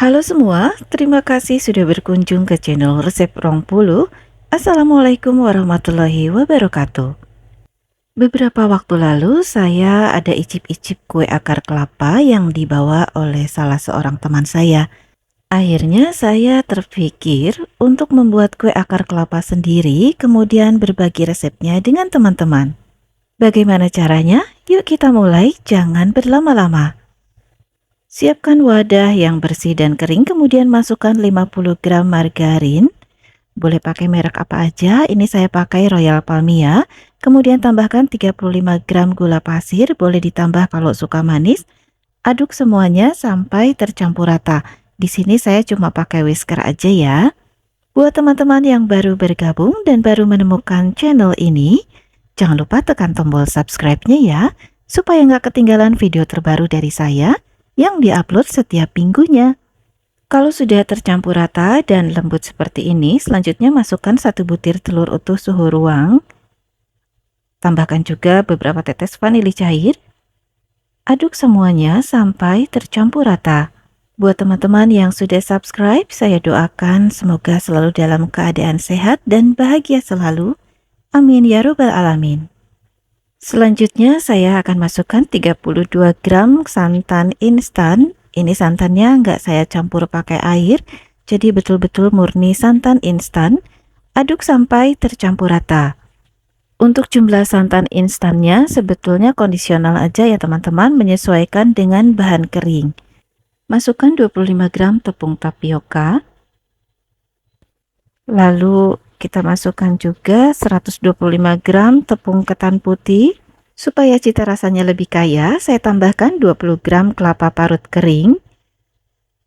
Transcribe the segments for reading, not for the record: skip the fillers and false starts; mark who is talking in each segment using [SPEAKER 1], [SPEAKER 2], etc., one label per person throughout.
[SPEAKER 1] Halo semua, terima kasih sudah berkunjung ke channel Resep Rongpulu. Assalamualaikum warahmatullahi wabarakatuh. Beberapa waktu lalu saya ada icip-icip kue akar kelapa yang dibawa oleh salah seorang teman saya. Akhirnya saya terpikir untuk membuat kue akar kelapa sendiri, kemudian berbagi resepnya dengan teman-teman. Bagaimana caranya? Yuk kita mulai, jangan berlama-lama. Siapkan wadah yang bersih dan kering, kemudian masukkan 50 gram margarin. Boleh pakai merek apa aja, ini saya pakai Royal Palmia. Kemudian tambahkan 35 gram gula pasir, boleh ditambah kalau suka manis. Aduk semuanya sampai tercampur rata. Di sini saya cuma pakai whisker aja ya. Buat teman-teman yang baru bergabung dan baru menemukan channel ini, jangan lupa tekan tombol subscribe-nya ya, supaya nggak ketinggalan video terbaru dari saya yang diupload setiap minggunya. Kalau sudah tercampur rata dan lembut seperti ini, selanjutnya masukkan 1 butir telur utuh suhu ruang. Tambahkan juga beberapa tetes vanili cair. Aduk semuanya sampai tercampur rata. Buat teman-teman yang sudah subscribe, saya doakan semoga selalu dalam keadaan sehat dan bahagia selalu. Amin ya robbal alamin. Selanjutnya saya akan masukkan 32 gram santan instan. Ini santannya nggak saya campur pakai air, jadi betul-betul murni santan instan. Aduk sampai tercampur rata. Untuk jumlah santan instannya sebetulnya kondisional aja ya teman-teman, menyesuaikan dengan bahan kering. Masukkan 25 gram tepung tapioka. Lalu kita masukkan juga 125 gram tepung ketan putih. Supaya cita rasanya lebih kaya, saya tambahkan 20 gram kelapa parut kering,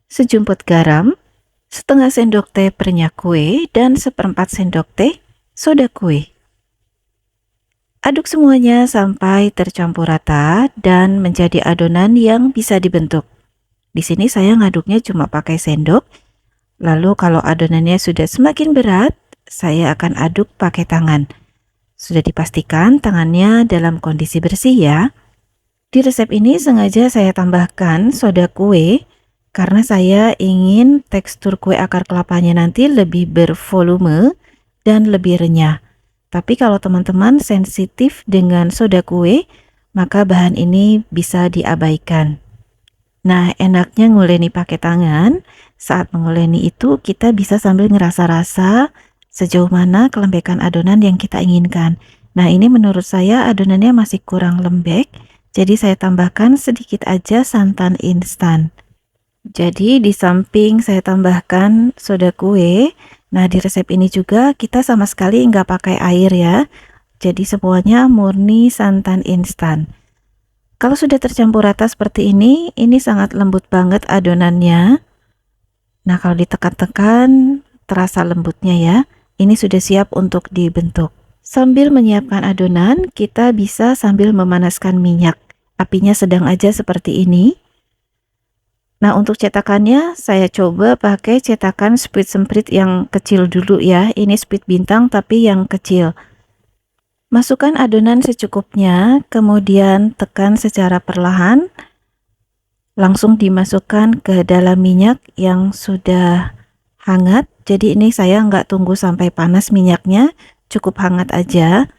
[SPEAKER 1] sejumput garam, setengah sendok teh perenyak kue, dan seperempat sendok teh soda kue. Aduk semuanya sampai tercampur rata dan menjadi adonan yang bisa dibentuk. Di sini saya ngaduknya cuma pakai sendok. Lalu kalau adonannya sudah semakin berat, saya akan aduk pakai tangan. Sudah dipastikan tangannya dalam kondisi bersih ya. Di resep ini sengaja saya tambahkan soda kue karena saya ingin tekstur kue akar kelapanya nanti lebih bervolume dan lebih renyah. Tapi kalau teman-teman sensitif dengan soda kue, maka bahan ini bisa diabaikan. Nah, enaknya nguleni pakai tangan. Saat menguleni itu kita bisa sambil ngerasa-rasa sejauh mana kelembekan adonan yang kita inginkan. Nah, ini menurut saya adonannya masih kurang lembek, jadi saya tambahkan sedikit aja santan instan. Jadi di samping saya tambahkan soda kue, nah di resep ini juga kita sama sekali nggak pakai air ya. Jadi semuanya murni santan instan. Kalau sudah tercampur rata seperti ini sangat lembut banget adonannya. Nah, kalau ditekan-tekan terasa lembutnya ya. Ini sudah siap untuk dibentuk. Sambil menyiapkan adonan, kita bisa sambil memanaskan minyak. Apinya sedang aja seperti ini. Nah, untuk cetakannya saya coba pakai cetakan speed semprit yang kecil dulu ya. Ini speed bintang tapi yang kecil. Masukkan adonan secukupnya, kemudian tekan secara perlahan. Langsung dimasukkan ke dalam minyak yang sudah hangat. Jadi ini saya nggak tunggu sampai panas minyaknya, cukup hangat aja.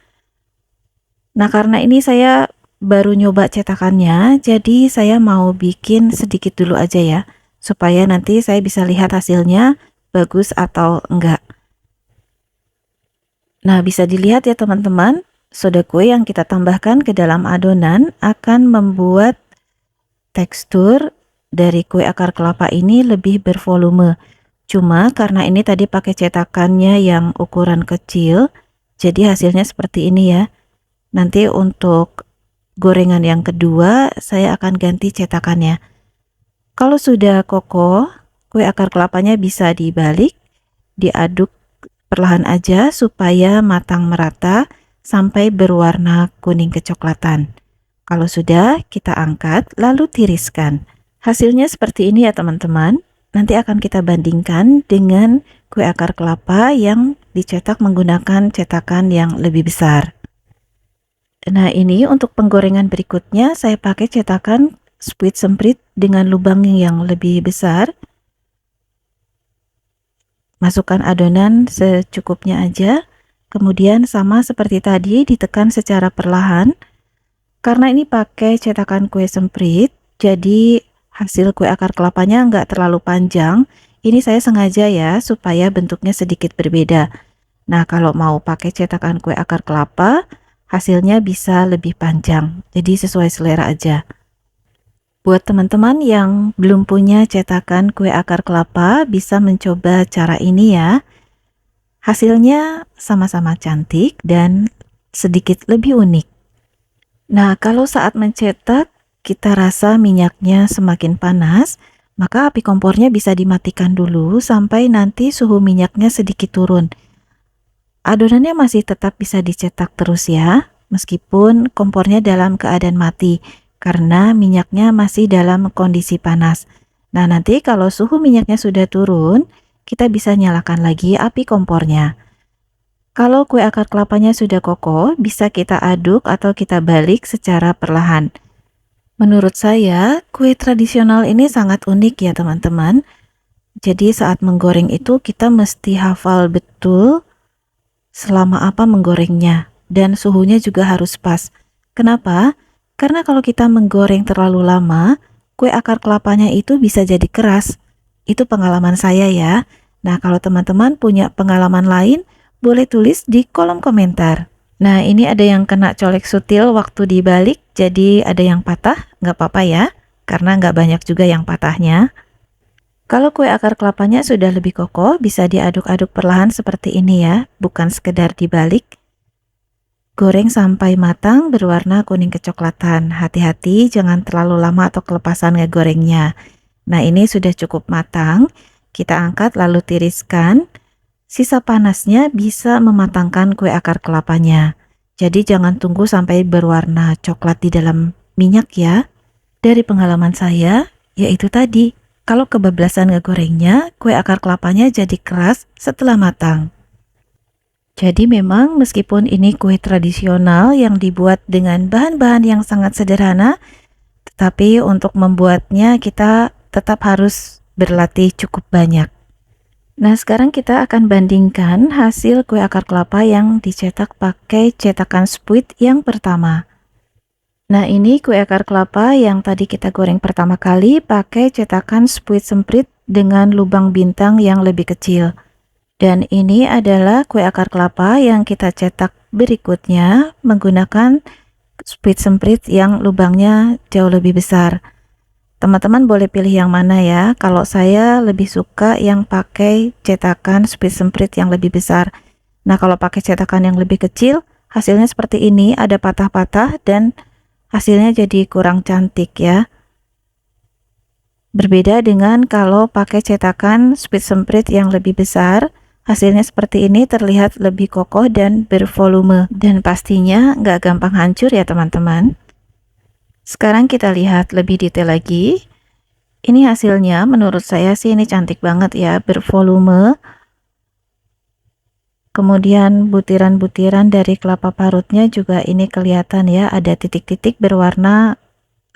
[SPEAKER 1] Nah, karena ini saya baru nyoba cetakannya, jadi saya mau bikin sedikit dulu aja ya, supaya nanti saya bisa lihat hasilnya bagus atau enggak. Nah, bisa dilihat ya teman-teman, soda kue yang kita tambahkan ke dalam adonan akan membuat tekstur dari kue akar kelapa ini lebih bervolume. Cuma karena ini tadi pakai cetakannya yang ukuran kecil, jadi hasilnya seperti ini ya. Nanti untuk gorengan yang kedua, saya akan ganti cetakannya. Kalau sudah kokoh, kue akar kelapanya bisa dibalik, diaduk perlahan aja supaya matang merata sampai berwarna kuning kecoklatan. Kalau sudah, kita angkat lalu tiriskan. Hasilnya seperti ini ya teman-teman. Nanti akan kita bandingkan dengan kue akar kelapa yang dicetak menggunakan cetakan yang lebih besar. Nah, ini untuk penggorengan berikutnya saya pakai cetakan speed semprit dengan lubang yang lebih besar. Masukkan adonan secukupnya aja. Kemudian sama seperti tadi ditekan secara perlahan. Karena ini pakai cetakan kue semprit, jadi hasil kue akar kelapanya nggak terlalu panjang. Ini saya sengaja ya supaya bentuknya sedikit berbeda. Nah, kalau mau pakai cetakan kue akar kelapa, hasilnya bisa lebih panjang. Jadi sesuai selera aja. Buat teman-teman yang belum punya cetakan kue akar kelapa, bisa mencoba cara ini ya. Hasilnya sama-sama cantik dan sedikit lebih unik. Nah, kalau saat mencetak kita rasa minyaknya semakin panas, maka api kompornya bisa dimatikan dulu sampai nanti suhu minyaknya sedikit turun. Adonannya masih tetap bisa dicetak terus ya, meskipun kompornya dalam keadaan mati, karena minyaknya masih dalam kondisi panas. Nah, nanti kalau suhu minyaknya sudah turun, kita bisa nyalakan lagi api kompornya. Kalau kue akar kelapanya sudah kokoh, bisa kita aduk atau kita balik secara perlahan. Menurut saya, kue tradisional ini sangat unik ya teman-teman. Jadi saat menggoreng itu kita mesti hafal betul selama apa menggorengnya, dan suhunya juga harus pas. Kenapa? Karena kalau kita menggoreng terlalu lama, kue akar kelapanya itu bisa jadi keras. Itu pengalaman saya ya. Nah, kalau teman-teman punya pengalaman lain, boleh tulis di kolom komentar. Nah, ini ada yang kena colek sutil waktu dibalik, jadi ada yang patah, nggak apa-apa ya, karena nggak banyak juga yang patahnya. Kalau kue akar kelapanya sudah lebih kokoh, bisa diaduk-aduk perlahan seperti ini ya, bukan sekedar dibalik. Goreng sampai matang berwarna kuning kecoklatan. Hati-hati jangan terlalu lama atau kelepasan ngegorengnya. Nah, ini sudah cukup matang. Kita angkat lalu tiriskan. Sisa panasnya bisa mematangkan kue akar kelapanya. Jadi jangan tunggu sampai berwarna coklat di dalam minyak ya. Dari pengalaman saya, yaitu tadi. Kalau kebablasan ngegorengnya, kue akar kelapanya jadi keras setelah matang. Jadi memang meskipun ini kue tradisional yang dibuat dengan bahan-bahan yang sangat sederhana, tetapi untuk membuatnya kita tetap harus berlatih cukup banyak. Nah, sekarang kita akan bandingkan hasil kue akar kelapa yang dicetak pakai cetakan spuit yang pertama. Nah, ini kue akar kelapa yang tadi kita goreng pertama kali pakai cetakan spuit semprit dengan lubang bintang yang lebih kecil. Dan ini adalah kue akar kelapa yang kita cetak berikutnya menggunakan spuit semprit yang lubangnya jauh lebih besar. Teman-teman boleh pilih yang mana ya. Kalau saya lebih suka yang pakai cetakan spuit semprit yang lebih besar. Nah, kalau pakai cetakan yang lebih kecil, hasilnya seperti ini, ada patah-patah dan hasilnya jadi kurang cantik ya. Berbeda dengan kalau pakai cetakan spuit semprit yang lebih besar, hasilnya seperti ini, terlihat lebih kokoh dan bervolume. Dan pastinya nggak gampang hancur ya teman-teman. Sekarang kita lihat lebih detail lagi. Ini hasilnya menurut saya sih ini cantik banget ya, bervolume. Kemudian butiran-butiran dari kelapa parutnya juga ini kelihatan ya, ada titik-titik berwarna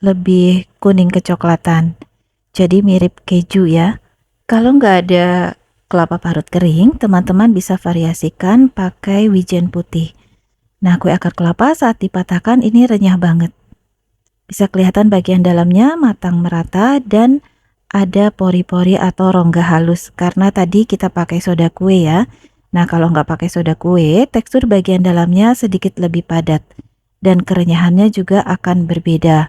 [SPEAKER 1] lebih kuning kecoklatan. Jadi mirip keju ya. Kalau nggak ada kelapa parut kering, teman-teman bisa variasikan pakai wijen putih. Nah, kue akar kelapa saat dipatahkan ini renyah banget. Bisa kelihatan bagian dalamnya matang merata dan ada pori-pori atau rongga halus karena tadi kita pakai soda kue ya. Nah, kalau nggak pakai soda kue, tekstur bagian dalamnya sedikit lebih padat dan kerenyahannya juga akan berbeda.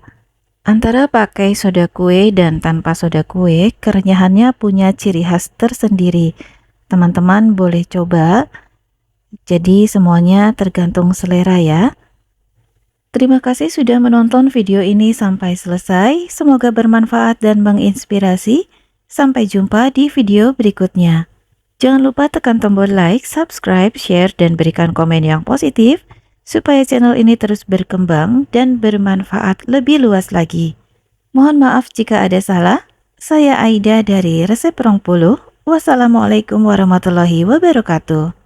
[SPEAKER 1] Antara pakai soda kue dan tanpa soda kue, kerenyahannya punya ciri khas tersendiri. Teman-teman boleh coba. Jadi semuanya tergantung selera ya. Terima kasih sudah menonton video ini sampai selesai. Semoga bermanfaat dan menginspirasi. Sampai jumpa di video berikutnya. Jangan lupa tekan tombol like, subscribe, share, dan berikan komen yang positif supaya channel ini terus berkembang dan bermanfaat lebih luas lagi. Mohon maaf jika ada salah. Saya Aida dari Resep 20. Wassalamualaikum warahmatullahi wabarakatuh.